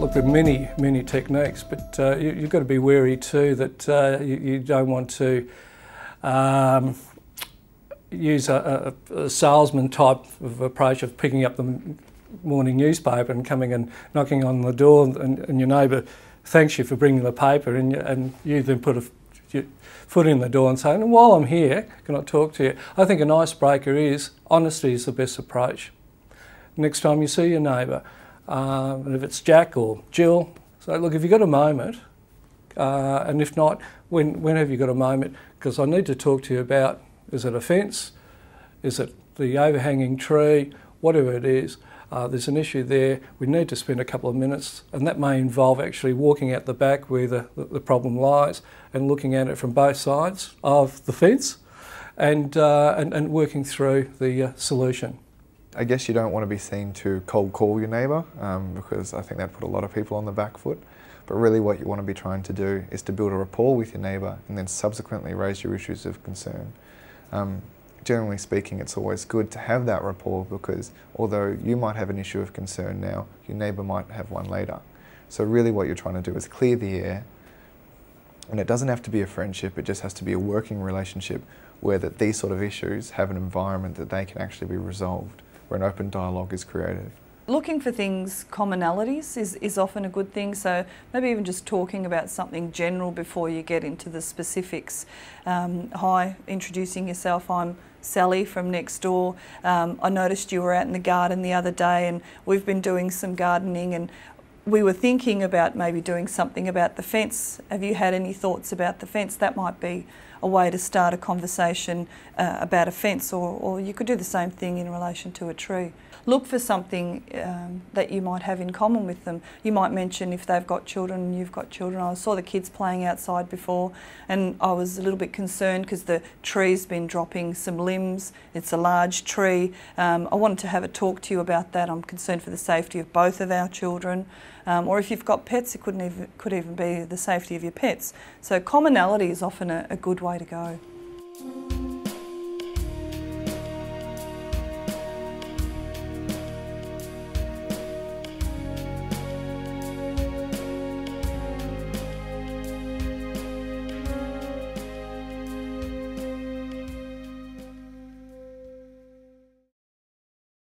Look, there are many techniques, but you've got to be wary too that you don't want to use a salesman type of approach of picking up the morning newspaper and coming and knocking on the door, and your neighbour thanks you for bringing the paper, and you then put your foot in the door and say, and while I'm here, can I talk to you? I think an icebreaker is, honesty is the best approach. Next time you see your neighbour, and if it's Jack or Jill, say, look, have you got a moment? And if not, when have you got a moment? Because I need to talk to you about, is it a fence? Is it the overhanging tree? Whatever it is, there's an issue there. We need to spend a couple of minutes, and that may involve actually walking out the back where the problem lies and looking at it from both sides of the fence and working through the solution. I guess you don't want to be seen to cold call your neighbour because I think that put a lot of people on the back foot. But really what you want to be trying to do is to build a rapport with your neighbour and then subsequently raise your issues of concern. Generally speaking, it's always good to have that rapport because although you might have an issue of concern now, your neighbour might have one later. So really what you're trying to do is clear the air, and it doesn't have to be a friendship, it just has to be a working relationship where these sort of issues have an environment that they can actually be resolved, where an open dialogue is created. Looking for things, commonalities, is often a good thing, so maybe even just talking about something general before you get into the specifics. Hi, introducing yourself, I'm Sally from next door. I noticed you were out in the garden the other day and we've been doing some gardening and we were thinking about maybe doing something about the fence. Have you had any thoughts about the fence? That might be a way to start a conversation about a fence, or you could do the same thing in relation to a tree. Look for something that you might have in common with them. You might mention if they've got children and you've got children. I saw the kids playing outside before and I was a little bit concerned because the tree's been dropping some limbs. It's a large tree. I wanted to have a talk to you about that. I'm concerned for the safety of both of our children. Or if you've got pets, it could even be the safety of your pets. So commonality is often a good way to go.